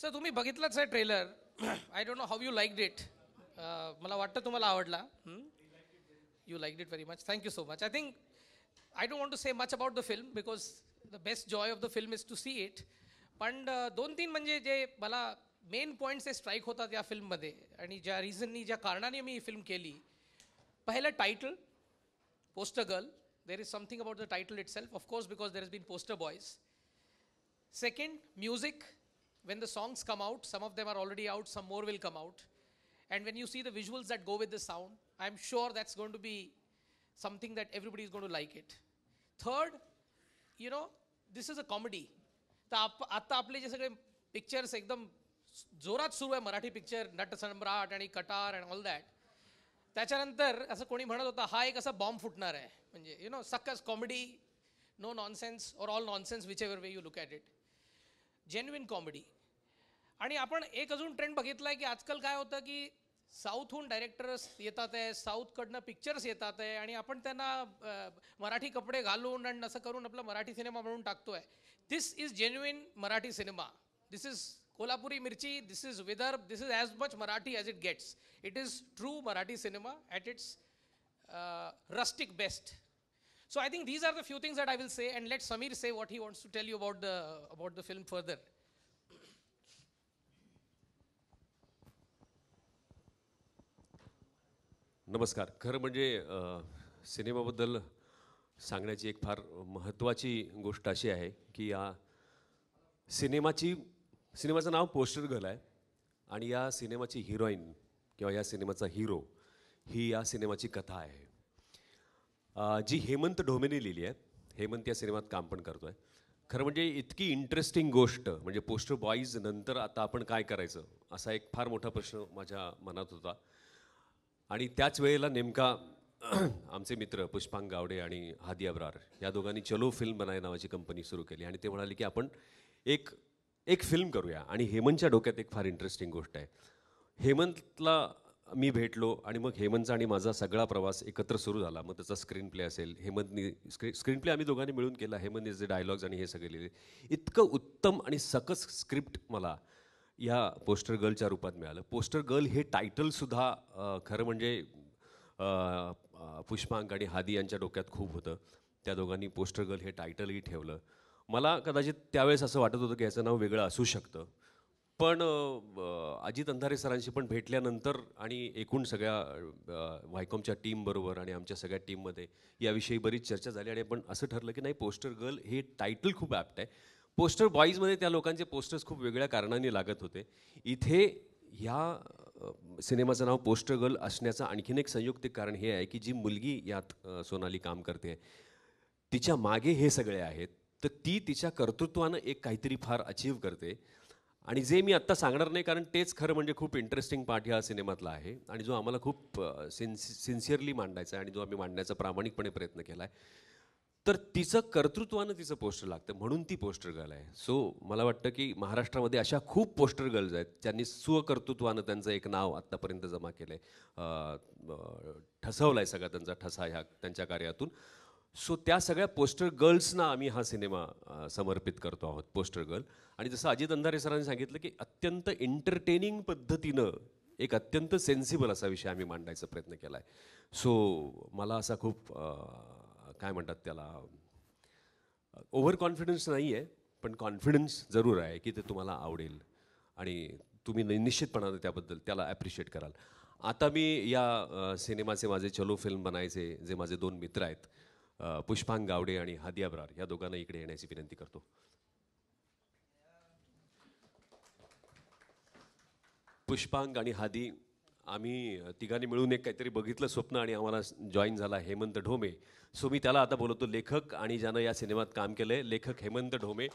Sir तुम्ही बघितलंच आहे trailer. I don't know how you liked it. मला वाटतं तुम्हाला आवडला. You liked it very much. Thank you so much. I think I don't want to say much about the film because the best joy of the film is to see it. पण दोन तीन म्हणजे जे मला मेन पॉईंट्स हे strike होतात या फिल्ममध्ये आणि ज्या रिझननी ज्या कारणाने मी ही फिल्म केली. पहिलं title poster girl. There is something about the title itself of course because there is been poster boys. Second, music. When the songs come out, some of them are already out, some more will come out. And when you see the visuals that go with the sound, I'm sure that's going to be something that everybody is going to like it. Third, you know, this is a comedy. तर आता आपले जे सगळे pictures एकदम जोरात सुरू आहे Marathi picture, Natsamrat आणि कटार अँड ऑल दॅट. त्याच्यानंतर असं कोणी म्हणत होता हा एक असा बॉम्ब फुटणार आहे, म्हणजे यु नो सक्कस कॉमेडी, नो नॉनसेन्स और all nonsense which ever way you look at it. Genuine comedy. आणि आपण एक अजून ट्रेंड बघितला आहे की आजकाल काय होतं की साऊथहून डायरेक्टर्स येतात आहे, साऊथकडनं पिक्चर्स येतात आहे आणि आपण त्यांना मराठी कपडे घालून आणि असं करून आपला मराठी सिनेमा म्हणून टाकतो आहे. This is genuine Marathi cinema. This is Kolhapuri mirchi, this is Vidarbha, this is as much Marathi as it gets. It is true Marathi cinema at its rustic best. So I think these are the few things that I will say, and let Samir say what he wants to tell you about the film further. नमस्कार. खरं म्हणजे सिनेमाबद्दल सांगण्याची एक फार महत्त्वाची गोष्ट अशी आहे की या सिनेमाचं नाव पोस्टर गर्ल आहे आणि या सिनेमाची हिरोईन किंवा या सिनेमाचा हिरो ही या सिनेमाची कथा आहे जी हेमंत ढोमेने लिहिली आहे. हेमंत या सिनेमात काम पण करतो आहे. खरं म्हणजे इतकी इंटरेस्टिंग गोष्ट म्हणजे पोस्टर बॉईज नंतर आता आपण काय करायचं असा एक फार मोठा प्रश्न माझ्या मनात होता. आणि त्याच वेळेला नेमका आमचे मित्र पुष्पांग गावडे आणि हादी अब्रार या दोघांनी चलो फिल्म बनाय नावाची कंपनी सुरू केली आणि ते म्हणाले की आपण एक फिल्म करूया. आणि हेमंतच्या डोक्यात एक फार इंटरेस्टिंग गोष्ट आहे. हेमंतला मी भेटलो आणि मग हेमंतचा आणि माझा सगळा प्रवास एकत्र सुरू झाला. मग त्याचा स्क्रीन प्ले असेल, हेमंतनी स्क्रीन प्ले आम्ही दोघांनी मिळून केला. हेमंतने जे डायलॉग्स आणि हे सगळे लिहिले, इतकं उत्तम आणि सकस स्क्रिप्ट मला या पोस्टर गर्लच्या रूपात मिळालं. पोस्टर गर्ल हे टायटलसुद्धा खरं म्हणजे पुष्पांक आणि हादी यांच्या डोक्यात खूप होतं. त्या दोघांनी पोस्टर गर्ल हे टायटलही ठेवलं. मला कदाचित त्यावेळेस असं वाटत होतं की याचं नाव वेगळं असू शकतं. पण अजित अंधारे सरांशी पण भेटल्यानंतर आणि एकूण सगळ्या व्हायकॉमच्या टीमबरोबर आणि आमच्या सगळ्या टीममध्ये याविषयी बरीच चर्चा झाली आणि आपण असं ठरलं की नाही, पोस्टर गर्ल हे टायटल खूप ॲप्ट आहे. पोस्टर बॉईजमध्ये त्या लोकांचे पोस्टर्स खूप वेगळ्या कारणांनी लागत होते. इथे ह्या सिनेमाचं नाव पोस्टर गर्ल असण्याचं आणखीन एक संयुक्तिक कारण हे आहे की जी मुलगी यात सोनाली काम करते तिच्या मागे हे सगळे आहेत. तर ती तिच्या कर्तृत्वानं एक काहीतरी फार अचीव करते आणि जे मी आत्ता सांगणार नाही कारण तेच खरं म्हणजे खूप इंटरेस्टिंग पार्ट ह्या सिनेमातला आहे आणि जो आम्हाला खूप सिन्सिअरली मांडायचा आहे आणि जो आम्ही मांडण्याचा प्रामाणिकपणे प्रयत्न केला आहे. तर तिचं कर्तृत्वानं तिचं पोस्टर लागतं म्हणून ती पोस्टर गर्ल आहे. सो मला वाटतं की महाराष्ट्रामध्ये अशा खूप पोस्टर गर्ल्स आहेत ज्यांनी स्वकर्तृत्वानं त्यांचं एक नाव आत्तापर्यंत जमा केलं आहे, ठसवलं आहे सगळा त्यांचा ठसा ह्या त्यांच्या कार्यातून. सो त्या सगळ्या पोस्टर गर्ल्सना आम्ही हा सिनेमा समर्पित करतो आहोत, पोस्टर गर्ल. आणि जसं अजित अंधारे सरांनी सांगितलं की अत्यंत एंटरटेनिंग पद्धतीनं एक अत्यंत सेन्सिबल असा विषय आम्ही मांडायचा प्रयत्न केला आहे. सो मला असा खूप काय म्हणतात त्याला ओव्हर कॉन्फिडन्स नाही आहे पण कॉन्फिडन्स जरूर आहे की ते तुम्हाला आवडेल आणि तुम्ही निश्चितपणानं त्याबद्दल त्याला ॲप्रिशिएट कराल. आता मी या सिनेमाचे माझे चलो फिल्म बनायचे जे माझे दोन मित्र आहेत पुष्पांग गावडे आणि हादी अब्रार या दोघांना इकडे येण्याची विनंती करतो. पुष्पांग आणि हादी आम्ही तिघांनी मिळून एक काहीतरी बघितलं स्वप्न आणि आम्हाला जॉईन झाला हेमंत ढोमे. सो मी त्याला आता बोलवतो, लेखक आणि ज्यानं या सिनेमात काम केलंय लेखक हेमंत ढोमे.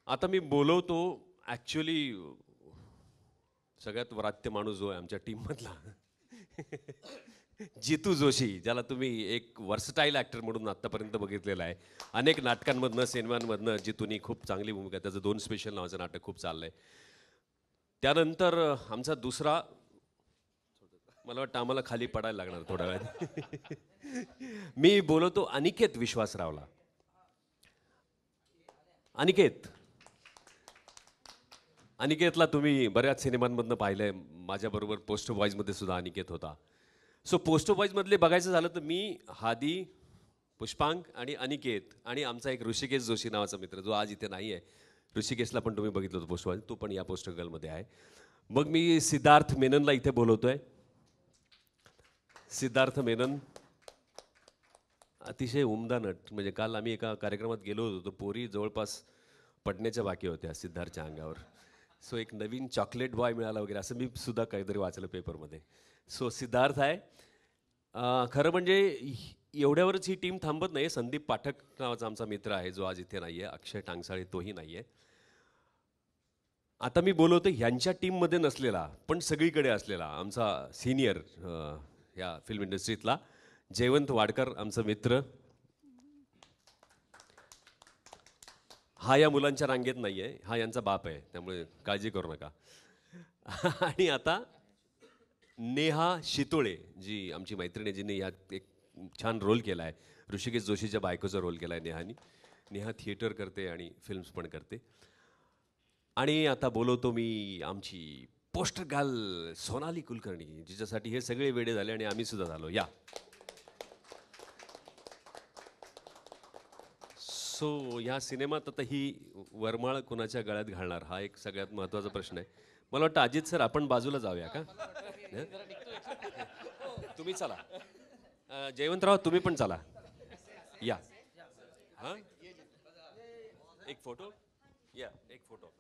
आता मी बोलवतो ॲक्च्युली सगळ्यात व्रात्य माणूस जो आहे आमच्या टीममधला जितू जोशी, ज्याला तुम्ही एक वर्सटाईल ॲक्टर म्हणून आत्तापर्यंत बघितलेला आहे. अनेक नाटकांमधनं सिनेमांमधनं जितूनी खूप चांगली भूमिका, त्याचं 2 स्पेशल नावाचं नाटक खूप चाललं आहे. त्यानंतर आमचा दुसरा, मला वाटतं आम्हाला खाली पडायला लागणार थोड्या वेळात मी बोलवतो अनिकेत विश्वासरावला. अनिकेत अनिकेतला तुम्ही बऱ्याच सिनेमांमधनं पाहिलंय, माझ्याबरोबर पोस्टर बॉईजमध्ये सुद्धा अनिकेत होता. सो पोस्टर बॉईजमधले बघायचं झालं तर मी, हादी, पुष्पांक आणि अनिकेत आणि आमचा एक ऋषिकेश जोशी नावाचा मित्र जो आज इथे नाही आहे. ऋषिकेशला पण तुम्ही बघितलं होतं पोस्टर बॉईज, तो पण या पोस्टर गर्लमध्ये आहे. मग मी सिद्धार्थ मेननला इथे बोलवतोय. सिद्धार्थ मेनन अतिशय उमदा नट, म्हणजे काल आम्ही एका कार्यक्रमात गेलो होतो, तो पोरी जवळपास पडण्याच्या बाकी होत्या सिद्धार्थच्या अंगावर. सो एक नवीन चॉकलेट बॉय मिळाला वगैरे असं मी सुद्धा काहीतरी वाचलं पेपरमध्ये. सो सिद्धार्थ आहे. खरं म्हणजे एवढ्यावरच ही टीम थांबत नाही. संदीप पाठक नावाचा आमचा मित्र आहे जो आज इथे नाही आहे. अक्षय टांगसाळे तोही नाही आहे. आता मी बोलवतो ह्यांच्या टीममध्ये नसलेला पण सगळीकडे असलेला आमचा सिनियर या फिल्म इंडस्ट्रीतला जयवंत वाडकर, आमचा मित्र. हा या मुलांच्या रांगेत नाही आहे, हा यांचा बाप आहे, त्यामुळे काळजी करू नका. आणि आता नेहा शितोळे, जी आमची मैत्रिणी, जिने यात एक छान रोल केला आहे. ऋषिकेश जोशीच्या बायकोचा रोल केला आहे नेहानी. नेहा थिएटर करते आणि फिल्म्स पण करते. आणि आता बोलवतो मी आमची पोस्टर गर्ल सोनाली कुलकर्णी, जिच्यासाठी हे सगळे वेडे झाले आणि आम्ही सुद्धा झालो. या. सो ह्या सिनेमात आता ही वरमाळ कुणाच्या गळ्यात घालणार हा एक सगळ्यात महत्त्वाचा प्रश्न आहे. मला वाटतं अजित सर आपण बाजूला जाऊया का? तुम्ही चला. जयवंतराव तुम्ही पण चला. या. हां, एक फोटो. या, एक फोटो.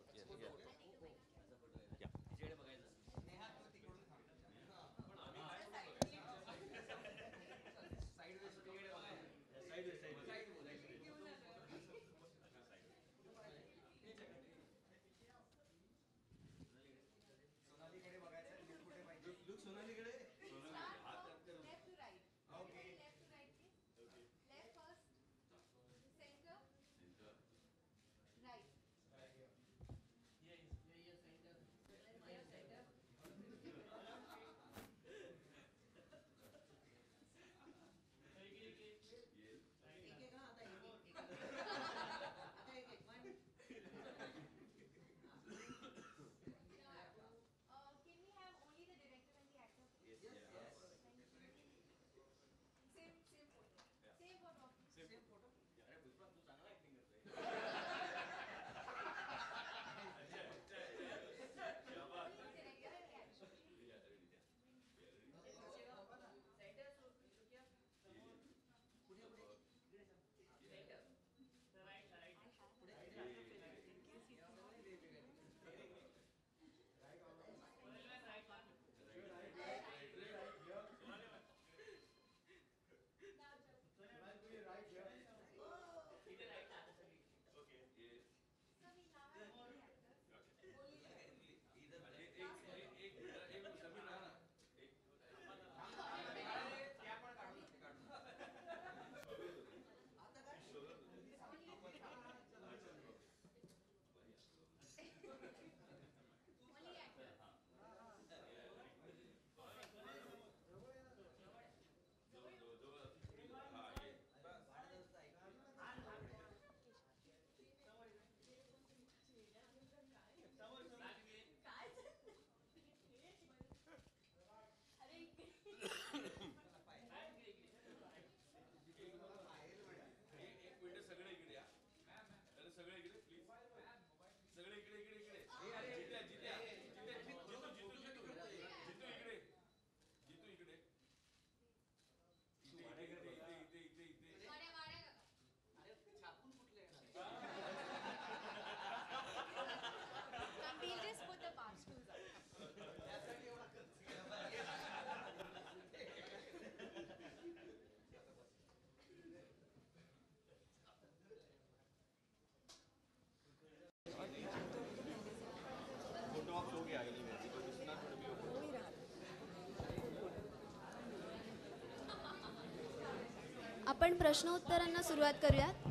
आपण प्रश्नोत्तरांना सुरुवात करूयात.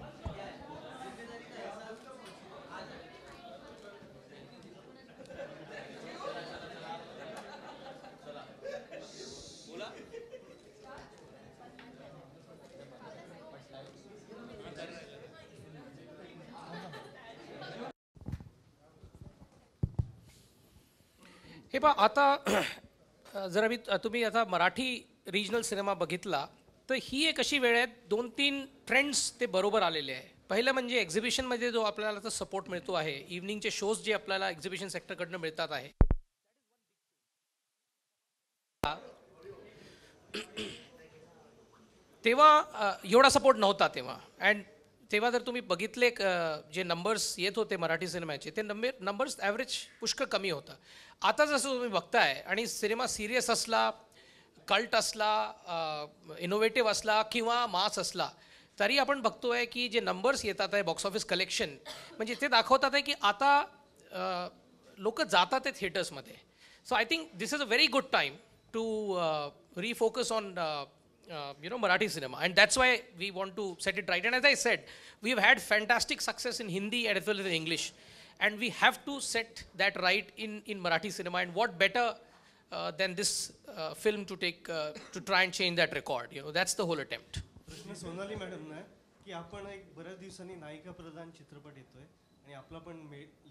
हे पहा आता जर तुम्ही आता मराठी रिजनल सिनेमा बघितला तर ही एक अशी वेळ आहे 2-3 ट्रेंड्स ते बरोबर आलेले आहे. पहिलं म्हणजे एक्झिबिशनमध्ये जो आपल्याला तर सपोर्ट मिळतो आहे, इव्हनिंगचे शोज जे आपल्याला एक्झिबिशन सेक्टरकडनं मिळतात आहे, तेव्हा एवढा सपोर्ट नव्हता तेव्हा. अँड तेव्हा जर तुम्ही बघितले जे नंबर्स येत होते मराठी सिनेमाचे ते नंबर्स ॲव्हरेज पुष्कळ कमी होतं. आता जसं तुम्ही बघताय आणि सिनेमा सिरियस असला, कल्ट असला, इनोव्हेटिव्ह असला किंवा मास असला तरी आपण बघतोय की जे नंबर्स येतात आहे बॉक्स ऑफिस कलेक्शन म्हणजे ते दाखवतात आहे की आता लोक जातात आहे थिएटर्समध्ये. So I think this is a very good time to refocus on Marathi cinema, and that's why we want to set it right. And as I said, we've had fantastic success in Hindi and as well as in English, and we have to set that right in Marathi cinema. And what better than this film to take to try and change that record? That's the whole attempt. प्रश्न Sonali madam ना की आपण एक बऱ्याच दिवसांनी नायिका प्रधान चित्रपट येतोय आणि आपला पण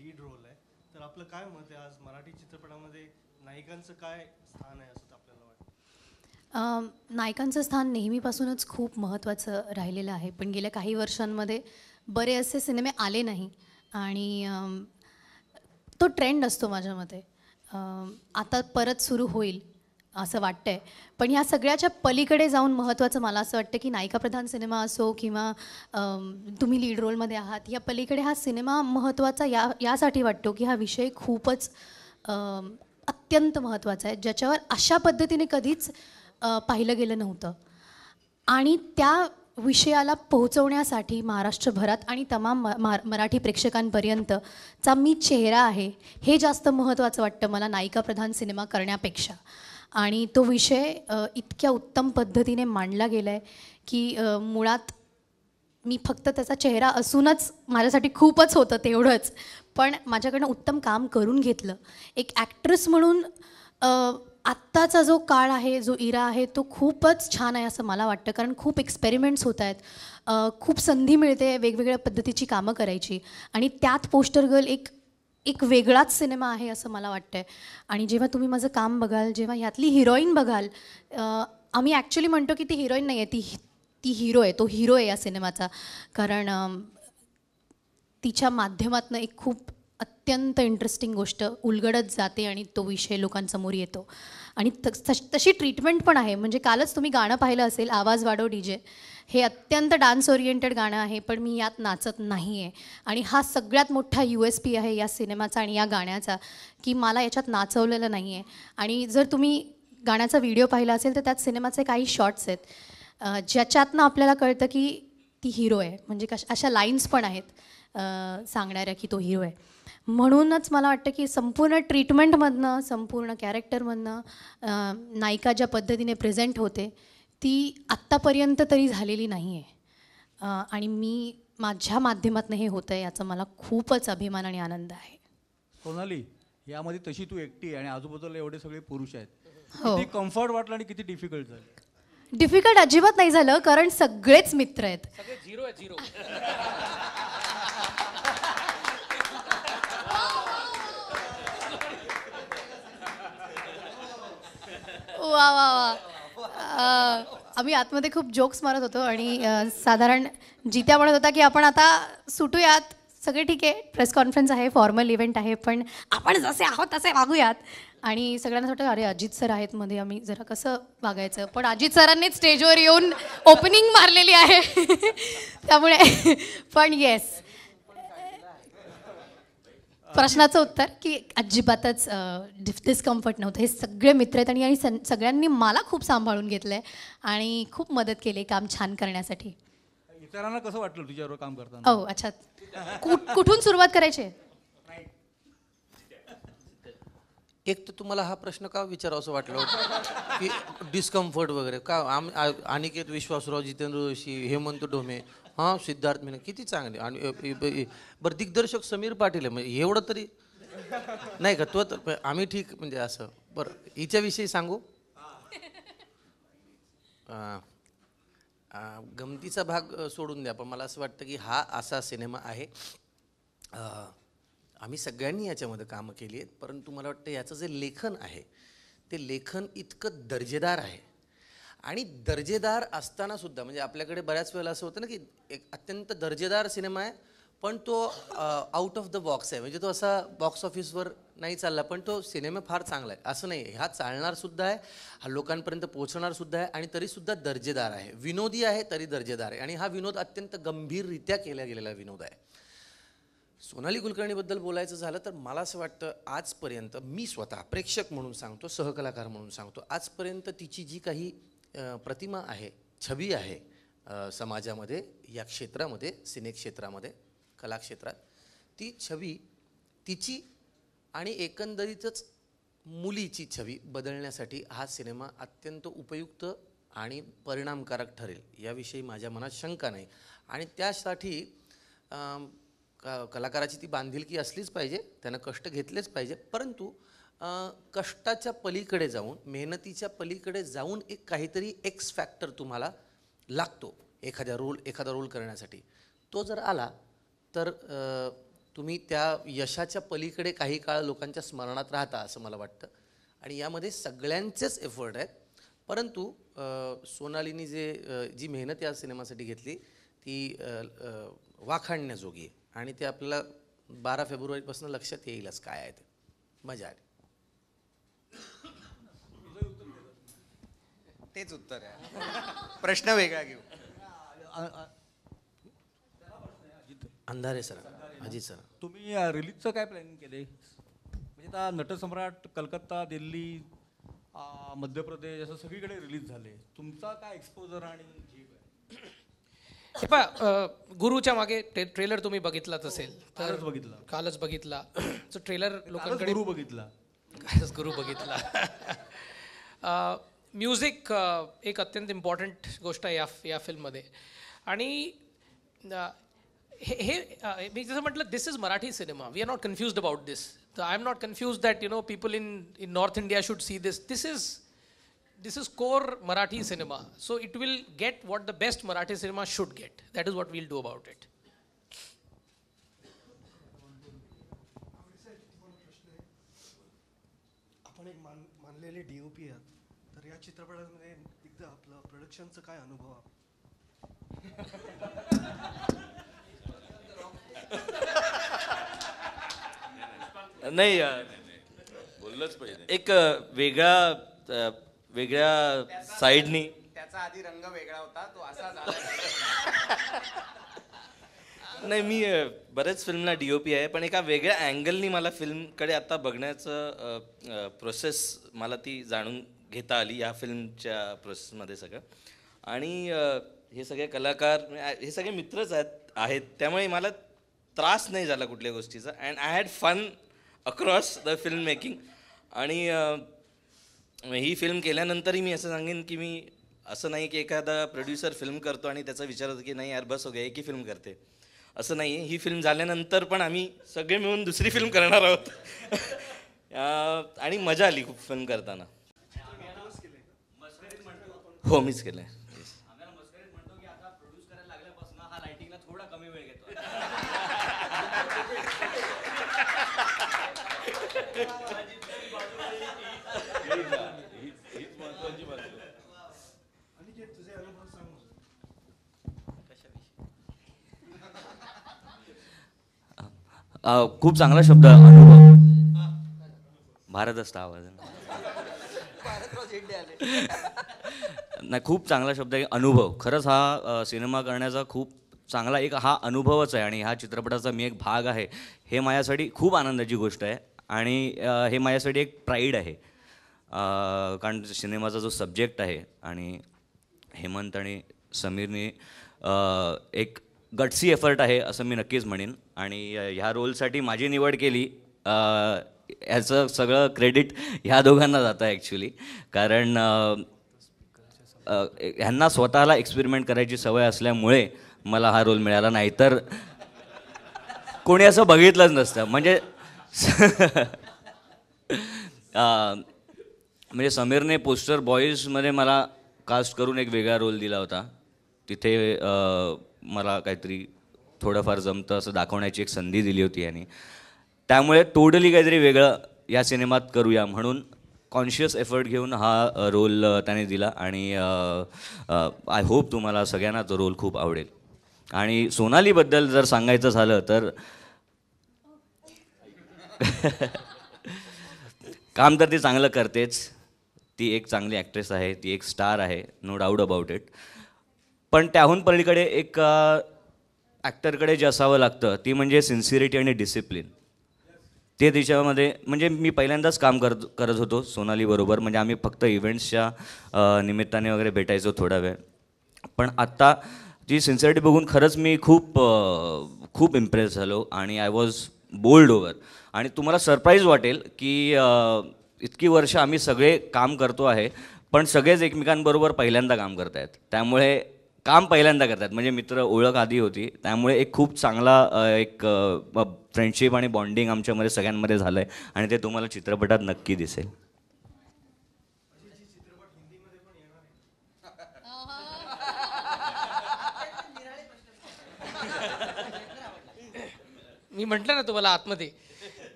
लीड रोल आहे, तर आपलं काय मत आहे आज मराठी चित्रपटामध्ये नायिकांचं काय स्थान आहे असं आपल्याला वाटतं? नायकांचं स्थान नेहमीपासूनच खूप महत्त्वाचं राहिलेलं आहे, पण गेल्या काही वर्षांमध्ये बरे असे सिनेमे आले नाही आणि तो ट्रेंड असतो माझ्या मते. आता परत सुरू होईल असं वाटतं आहे, पण ह्या सगळ्याच्या पलीकडे जाऊन महत्त्वाचं मला असं वाटतं की नायिकाप्रधान सिनेमा असो किंवा तुम्ही लीड रोलमध्ये आहात, या पलीकडे हा सिनेमा महत्त्वाचा यासाठी वाटतो की हा विषय खूपच अत्यंत महत्त्वाचा आहे, ज्याच्यावर अशा पद्धतीने कधीच पाहिलं गेलं नव्हतं. आणि त्या विषयाला पोहोचवण्यासाठी महाराष्ट्रभरात आणि तमाम मराठी प्रेक्षकांपर्यंतचा मी चेहरा आहे हे जास्त महत्त्वाचं वाटतं मला नायिकाप्रधान सिनेमा करण्यापेक्षा. आणि तो विषय इतक्या उत्तम पद्धतीने मांडला गेला आहे की मुळात मी फक्त त्याचा चेहरा असूनच माझ्यासाठी खूपच होतं तेवढंच, पण माझ्याकडनं उत्तम काम करून घेतलं. एक ॲक्ट्रेस म्हणून आत्ताचा जो काळ आहे, जो इरा आहे, तो खूपच छान आहे असं मला वाटतं, कारण खूप एक्सपेरिमेंट्स होत आहेत, खूप संधी मिळते वेगवेगळ्या पद्धतीची कामं करायची, आणि त्यात पोस्टर गर्ल एक वेगळाच सिनेमा आहे असं मला वाटतं आहे. आणि जेव्हा तुम्ही माझं काम बघाल, जेव्हा ह्यातली हिरोईन बघाल, आम्ही ॲक्च्युली म्हणतो की ती हिरोईन नाही आहे, ती हिरो आहे, तो हिरो आहे या सिनेमाचा, कारण तिच्या माध्यमातून एक खूप अत्यंत इंटरेस्टिंग गोष्ट उलगडत जाते आणि तो विषय लोकांसमोर येतो. आणि तशी ट्रीटमेंट पण आहे. म्हणजे कालच तुम्ही गाणं पाहिलं असेल, आवाज वाढव डीजे, हे अत्यंत डान्स ओरिएंटेड गाणं आहे, पण मी यात नाचत नाही आहे. आणि हा सगळ्यात मोठा USP आहे या सिनेमाचा आणि या गाण्याचा, की मला याच्यात नाचवलेलं नाही आहे. आणि जर तुम्ही गाण्याचा व्हिडिओ पाहिला असेल तर त्यात सिनेमाचे काही शॉट्स आहेत ज्याच्यातनं आपल्याला कळतं की ती हिरो आहे. म्हणजे अशा लाईन्स पण आहेत सांगणाऱ्या की तो हिरो आहे. म्हणूनच मला वाटतं की संपूर्ण ट्रीटमेंटमधनं, संपूर्ण कॅरेक्टरमधनं नायिका ज्या पद्धतीने प्रेझेंट होते ती आत्तापर्यंत तरी झालेली नाही आहे. आणि मी माझ्या माध्यमातून हे होतं आहे याचा मला खूपच अभिमान आणि आनंद आहे. सोनाली, यामध्ये तशी तू एकटी आहे आणि आजूबाजूला एवढे सगळे पुरुष आहेत, हो. किती कम्फर्ट वाटलं आणि किती डिफिकल्ट झालं? डिफिकल्ट अजिबात नाही झालं, कारण सगळेच मित्र आहेत. सगळे झिरो आहे, झिरो. वा वा वा. आम्ही आतमध्ये खूप जोक्स मारत होतो आणि साधारण जित्या म्हणत होता की आपण आता सुटूयात, सगळे ठीक आहे, प्रेस कॉन्फरन्स आहे, फॉर्मल इव्हेंट आहे, पण आपण जसे आहोत तसे वागूयात. आणि सगळ्यांना वाटतं अरे अजित सर आहेत मध्ये, आम्ही जरा कसं वागायचं, पण अजित सरांनीच स्टेजवर येऊन ओपनिंग मारलेली आहे त्यामुळे पण येस, प्रश्नाचं उत्तर की अजिबातच डिस्कम्फर्ट नव्हतं. हे सगळे मित्र आहेत आणि सगळ्यांनी मला खूप सांभाळून घेतलं आहे आणि खूप मदत केली काम छान करण्यासाठी. इतरांना कसं वाटलं तुझ्याबरोबर काम करताना? हो, अच्छा, कुठून सुरुवात करायची? एक तर तुम्हाला हा प्रश्न का विचारावा असं वाटलं होतं की डिस्कम्फर्ट वगैरे का? अनिकेत विश्वासराव, जितेंद्र जोशी, हेमंत ढोमे, हां, सिद्धार्थ मेनन किती चांगले, आणि बरं दिग्दर्शक समीर पाटील आहे, म्हणजे एवढं तरी नाही का? तो तर आम्ही ठीक, म्हणजे असं. बरं, हिच्याविषयी सांगू, गमतीचा भाग सोडून द्या, पण मला असं वाटतं की हा असा सिनेमा आहे आम्ही सगळ्यांनी याच्यामध्ये कामं केली आहेत, परंतु मला वाटतं याचं जे लेखन आहे ते लेखन इतकं दर्जेदार आहे. आणि दर्जेदार असतानासुद्धा म्हणजे आपल्याकडे बऱ्याच वेळेला असं होतं ना की एक अत्यंत दर्जेदार सिनेमा आहे पण तो आउट ऑफ द बॉक्स आहे, म्हणजे तो असा बॉक्स ऑफिसवर नाही चालला पण तो सिनेमा फार चांगला आहे असं नाही. हा चालणारसुद्धा आहे, हा लोकांपर्यंत पोहोचणारसुद्धा आहे आणि तरीसुद्धा दर्जेदार आहे, विनोदी आहे तरी दर्जेदार आहे. आणि हा विनोद अत्यंत गंभीररित्या केला गेलेला विनोद आहे. सोनाली कुलकर्णीबद्दल बोलायचं झालं तर मला असं वाटतं आजपर्यंत मी स्वतः प्रेक्षक म्हणून सांगतो, सहकलाकार म्हणून सांगतो, आजपर्यंत तिची जी काही प्रतिमा आहे, छबी आहे समाजामध्ये, या क्षेत्रामध्ये, सिनेक्षेत्रामध्ये, कलाक्षेत्रात, ती छबी तिची आणि एकंदरीतच मुलीची छबी बदलण्यासाठी हा सिनेमा अत्यंत उपयुक्त आणि परिणामकारक ठरेल याविषयी माझ्या मनात शंका नाही. आणि त्यासाठी कलाकाराची ती बांधिलकी असलीच पाहिजे, त्यानं कष्ट घेतलेच पाहिजे, परंतु कष्टाच्या पलीकडे जाऊन, मेहनतीच्या पलीकडे जाऊन एक काहीतरी एक्स फॅक्टर तुम्हाला लागतो एखादा रोल करण्यासाठी. तो जर आला तर तुम्ही त्या यशाच्या पलीकडे काही काळ लोकांच्या स्मरणात राहता असं मला वाटतं. आणि यामध्ये सगळ्यांचेच एफर्ट आहेत, परंतु सोनालीनी जी मेहनत या सिनेमासाठी घेतली ती वाखाणण्याजोगी आहे आणि ते आपल्याला 12 फेब्रुवारीपासून लक्षात येईलच काय आहे ते. मजा आली. तेच उत्तर आहे, प्रश्न वेगळा घेऊ. अंधारे सर, अजित सर, तुम्ही रिलीजचं काय प्लॅनिंग केले? म्हणजे आता नटसम्राट कलकत्ता, दिल्ली, मध्य प्रदेश असं सगळीकडे रिलीज झाले, तुमचा काय एक्सपोजर आणि झेप आहे? हे पहा, गुरुच्या मागे ट्रेलर तुम्ही बघितलाच असेल तर कालच बघितला. तो ट्रेलर लोकांकडे गुरु बघितला, कालच गुरु बघितला. म्युझिक एक अत्यंत इम्पॉर्टंट गोष्ट आहे या फिल्ममध्ये. आणि हे मी जसं म्हटलं, this is Marathi cinema. We are not confused about this. I am not confused that people in north India should see this. This is core Marathi cinema. So it will get what the best Marathi cinema should get. That is what we'll do about it. आपण एक मानलेले DOP आहात, तर या चित्रपटामध्ये एकदा आपलं प्रोडक्शनचं काय अनुभव आहे? नाही, बोललंच पाहिजे. एक वेगळ्या साईडनी. त्याचा आधी रंग वेगळा होता, तो असा झाला. नाही, मी बरेच फिल्मला DOP आहे, पण एका वेगळ्या अँगलनी मला फिल्मकडे आता बघण्याचं प्रोसेस मला ती जाणून घेता आली या फिल्मच्या प्रोसेसमध्ये सगळं. आणि हे सगळे कलाकार, हे सगळे मित्रच आहेत, त्यामुळे मला त्रास नाही झाला कुठल्या गोष्टीचा. And I had fun across the film making. आणि ही फिल्म केल्यानंतरही मी असं सांगेन की मी असं नाही की एखादा प्रोड्युसर फिल्म करतो आणि त्याचा विचार होतो की नाही यार बस हो गया, एक ही फिल्म करते, असं नाही आहे. ही फिल्म झाल्यानंतर पण आम्ही सगळे मिळून दुसरी फिल्म करणार आहोत. आणि मजा आली खूप फिल्म करताना. हो, मीच केलं आहे. खूप चांगला शब्द अनुभव. भारत असता आवाज नाही, खूप चांगला शब्द आहे अनुभव. खरंच हा सिनेमा करण्याचा खूप चांगला एक हा अनुभवच आहे आणि ह्या चित्रपटाचा मी एक भाग आहे, हे माझ्यासाठी खूप आनंदाची गोष्ट आहे. आणि हे माझ्यासाठी एक प्राईड आहे, कारण सिनेमाचा जो सब्जेक्ट आहे आणि हेमंत आणि समीरने एक गट्सी एफर्ट आहे असं मी नक्कीच म्हणेन. आणि ह्या रोलसाठी माझी निवड केली ह्याचं सगळं क्रेडिट ह्या दोघांना जातं ॲक्च्युली, कारण ह्यांना स्वतःला एक्सपेरिमेंट करायची सवय असल्यामुळे मला हा रोल मिळाला, नाही तर कोणी असं बघितलंच नसतं. म्हणजे समीरने पोस्टर बॉईजमध्ये मला कास्ट करून एक वेगळा रोल दिला होता. तिथे मला काहीतरी थोडंफार जमतं असं दाखवण्याची एक संधी दिली होती. आणि त्यामुळे टोटली काहीतरी वेगळं या सिनेमात करूया म्हणून कॉन्शियस एफर्ट घेऊन हा रोल त्याने दिला आणि आय होप तुम्हाला सगळ्यांना तो रोल खूप आवडेल. आणि सोनालीबद्दल जर सांगायचं झालं तर काम तर ती चांगलं करतेच, ती एक चांगली ॲक्ट्रेस आहे, ती एक स्टार आहे, नो डाऊट अबाउट इट. पण त्याहून पलीकडे एक ॲक्टरकडे जे असावं लागतं ती म्हणजे सिन्सिरिटी आणि डिसिप्लिन. ते तिच्यामध्ये म्हणजे मी पहिल्यांदाच काम करत होतो सोनालीबरोबर, म्हणजे आम्ही फक्त इव्हेंट्सच्या निमित्ताने वगैरे भेटायचो थोडा वेळ. पण आत्ता जी सिन्सिरिटी बघून खरंच मी खूप इम्प्रेस झालो आणि आय वॉज बोल्ड ओव्हर. आणि तुम्हाला सरप्राईज वाटेल की इतकी वर्ष आम्ही सगळे काम करतो आहे पण सगळेच एकमेकांबरोबर पहिल्यांदा काम करत आहेत. त्यामुळे काम पहिल्यांदा करतात म्हणजे मित्र ओळख आधी होती, त्यामुळे एक खूप चांगला एक फ्रेंडशिप आणि बॉन्डिंग आमच्यामध्ये सगळ्यांमध्ये झालं आहे आणि ते तुम्हाला चित्रपटात नक्की दिसेल. मी म्हटलं ना तुम्हाला आतमध्ये,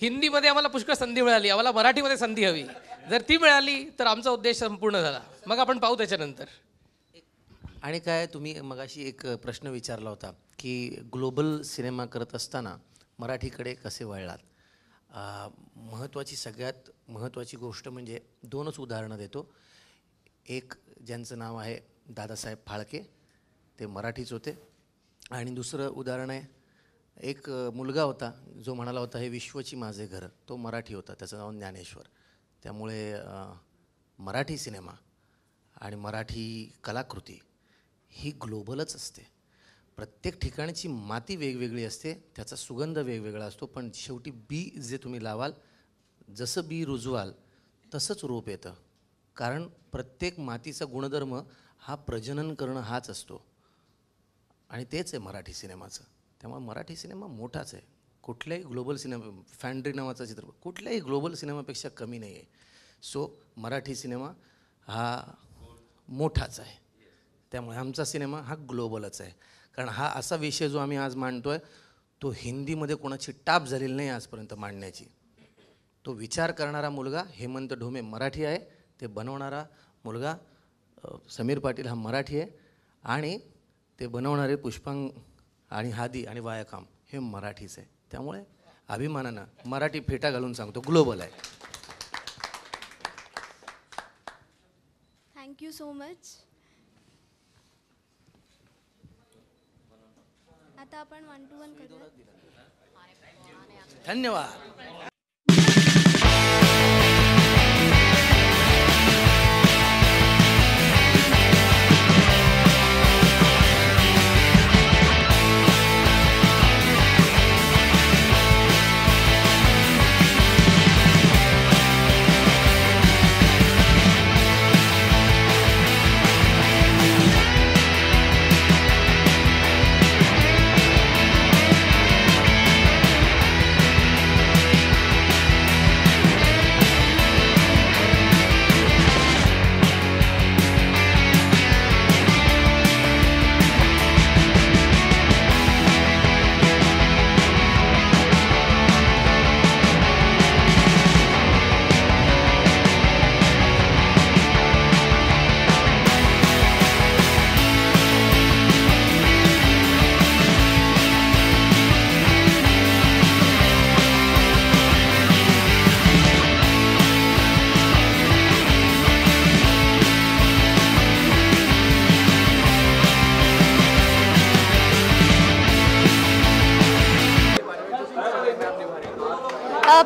हिंदीमध्ये आम्हाला पुष्कळ संधी मिळाली, आम्हाला मराठीमध्ये संधी हवी. जर ती मिळाली तर आमचा उद्देश संपूर्ण झाला. मग आपण पाहू त्याच्यानंतर. आणि काय तुम्ही मगाशी एक प्रश्न विचारला होता की ग्लोबल सिनेमा करत असताना मराठीकडे कसे वळलात. सगळ्यात महत्त्वाची गोष्ट म्हणजे 2च उदाहरणं देतो. एक ज्यांचं नाव आहे दादासाहेब फाळके, ते मराठीच होते. आणि दुसरं उदाहरण आहे एक मुलगा होता जो म्हणाला होता हे विश्वची माझे घर, तो मराठी होता, त्याचं नाव ज्ञानेश्वर. त्यामुळे मराठी सिनेमा आणि मराठी कलाकृती ही ग्लोबलच असते. प्रत्येक ठिकाणची माती वेगवेगळी असते, त्याचा सुगंध वेगवेगळा असतो, पण शेवटी बी जे तुम्ही लावाल, जसं बी रुजवाल तसंच रोप येतं. कारण प्रत्येक मातीचा गुणधर्म हा प्रजनन करणं हाच असतो आणि तेच आहे मराठी सिनेमाचं. त्यामुळे मराठी सिनेमा मोठाच आहे. कुठल्याही ग्लोबल सिनेमा, फॅन्ड्री नावाचा चित्रपट कुठल्याही ग्लोबल सिनेमापेक्षा कमी नाही आहे. सो मराठी सिनेमा हा मोठाच आहे. त्यामुळे आमचा सिनेमा हा ग्लोबलच आहे. कारण हा असा विषय जो आम्ही आज मांडतो आहे तो हिंदीमध्ये कोणाची टाप झालेली नाही आजपर्यंत मांडण्याची. तो विचार करणारा मुलगा हेमंत ढोमे मराठी आहे, ते बनवणारा मुलगा समीर पाटील हा मराठी आहे आणि ते बनवणारे पुष्पांग आणि हादी आणि वायाकाम हे मराठीच आहे. त्यामुळे अभिमानानं मराठी फेटा घालून सांगतो ग्लोबल आहे. Thank you so much. आता आपण 1 to 1 करूया. धन्यवाद.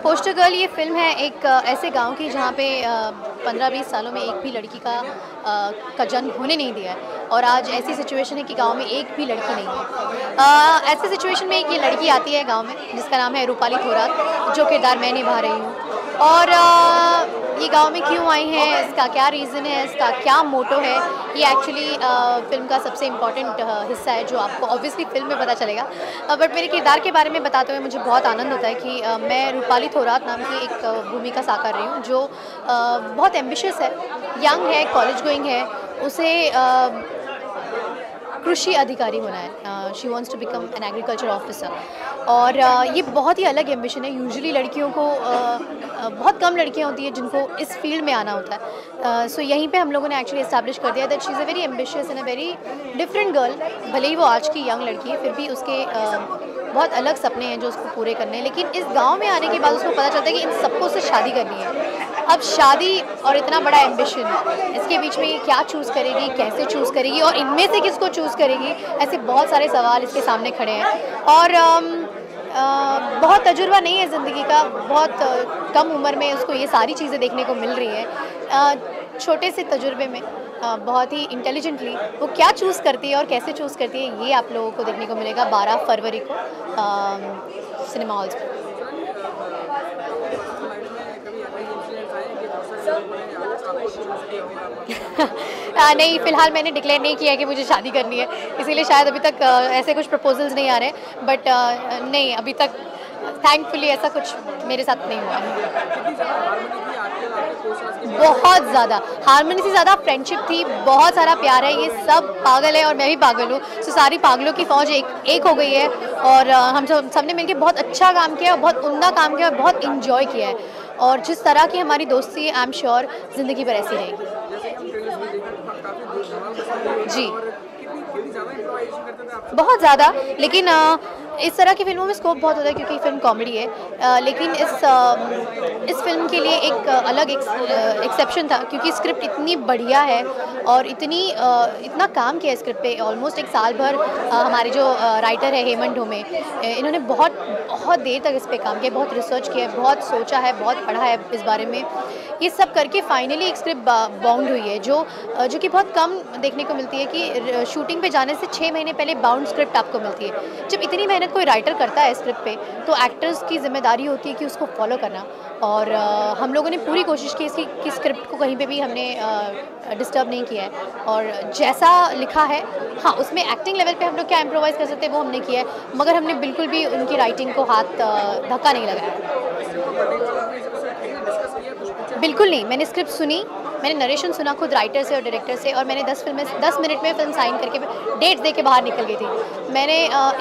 पोस्टर गर्ल ये फिल्म है एक ऐसे गांव की जहाँ पे 15-20 सालों में एक भी लड़की का जन्म होने नहीं दिया है और आज ऐसी सिचुएशन है कि गांव में एक भी लड़की नहीं है. ऐसी सिचुएशन में एक ये लड़की आती है गांव में जिसका नाम है रूपाली थोरात, जो किरदार मैं निभा रही हूँ. और ये गांव में क्यों आई हैं, इसका क्या रीज़न है, इसका क्या मोटो है, ये एक्चुअली फिल्म का सबसे इम्पॉर्टेंट हिस्सा है जो आपको ऑब्वियसली फिल्म में पता चलेगा. बट मेरे किरदार के बारे में बताते हुए मुझे बहुत आनंद होता है कि मैं रूपाली थोरात नाम की एक भूमिका साकार रही हूँ जो बहुत एम्बिशियस है, यंग है, कॉलेज गोइंग है. उसे कृषि अधिकारी होना है, she wants to become an agriculture officer. और ये बहुत ही अलग एम्बिशन है। यूजुअली लड़कियों को बहुत कम लड़कियां होती हैं जिनको इस फील्ड में आना होता है। सो यहीं पे हम लोगों ने एक्चुअली इस्टेब्लिश कर दिया that she is a very ambitious and a very different girl. भले ही वो आज की यंग लड़की है, फिर भी उसके बहुत अलग सपने हैं जो उसको पूरे करने हैं। लेकिन इस गांव में आने के बाद उसको पता चलता है कि इन सबको से शादी करनी है। अब शादी और इतना बड़ा एम्बिशन, इसके बीच में ये क्या चूज़ करेगी, कैसे चूज़ करेगी और इनमें से किसको चूज़ करेगी, ऐसे बहुत सारे सवाल इसके सामने खड़े हैं। और बहुत तजुर्बा नहीं है ज़िंदगी का, बहुत कम उम्र में उसको ये सारी चीज़ें देखने को मिल रही है। छोटे से तजुर्बे में बहुत ही इंटेलिजेंटली वो क्या चूज़ करती है और कैसे चूज़ करती है, ये आप लोगों को देखने को मिलेगा 12 फरवरी को सिनेमा हॉल्स में। नहीं, फ़िलहाल मैंने डिक्लेयर नहीं किया है कि मुझे शादी करनी है, इसीलिए शायद अभी तक ऐसे कुछ प्रपोजल्स नहीं आ रहे। बट नहीं, अभी तक थैंकफुली ऐसा कुछ मेरे साथ नहीं हुआ है। बहुत ज़्यादा हारमोनी से ज़्यादा फ्रेंडशिप थी, बहुत सारा प्यार है। ये सब पागल है और मैं भी पागल हूँ। सो सारी पागलों की फ़ौज एक हो गई है और हम सबने मिलकर बहुत अच्छा काम किया, बहुत उम्दा काम किया और बहुत इंजॉय किया है। और जिस तरह की हमारी दोस्ती है, आई एम श्योर ज़िंदगी भर ऐसी रहेगी। जी, बहुत ज़्यादा। लेकिन इस तरह की फिल्मों में स्कोप बहुत होता है क्योंकि फिल्म कॉमेडी है। लेकिन इस फिल्म के लिए एक अलग एक्सेप्शन था क्योंकि स्क्रिप्ट इतनी बढ़िया है और इतना काम किया है स्क्रिप्ट पे। ऑलमोस्ट एक साल भर हमारे जो राइटर है हेमंत ढोमे, इन्होंने बहुत देर तक इस पे काम किया, बहुत रिसर्च किया है, बहुत सोचा है, बहुत पढ़ा है इस बारे में। ये सब करके फाइनली एक स्क्रिप्ट बाउंड हुई है जो कि बहुत कम देखने को मिलती है कि शूटिंग पे जाने से 6 महीने पहले बाउंड स्क्रिप्ट आपको मिलती है। जब इतनी मेहनत कोई राइटर करता है स्क्रिप्ट पे तो एक्टर्स की जिम्मेदारी होती है कि उसको फॉलो करना। और हम लोगों ने पूरी कोशिश की इसकी कि स्क्रिप्ट को कहीं पे भी हमने डिस्टर्ब नहीं किया है और जैसा लिखा है, हाँ, उसमें एक्टिंग लेवल पे हम लोग क्या इम्प्रोवाइज़ कर सकते हैं वो हमने किया है, मगर हमने बिल्कुल भी उनकी राइटिंग को हाथ धक्का नहीं लगाया। बिल्कुल नहीं, मैंने स्क्रिप्ट सुनी, मैंने नरेशन सुना खुद राइटर से और डायरेक्टर से, और मैंने 10 मिनट में फिल्म साइन करके डेट दे के बाहर निकल गई थी। मैंने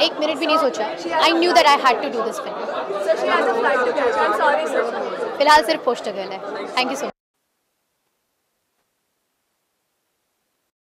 1 मिनट भी नहीं सोचा। I knew that I had to do this film. फिलहाल सिर्फ पोस्टर गर्ल है। Thank you so much.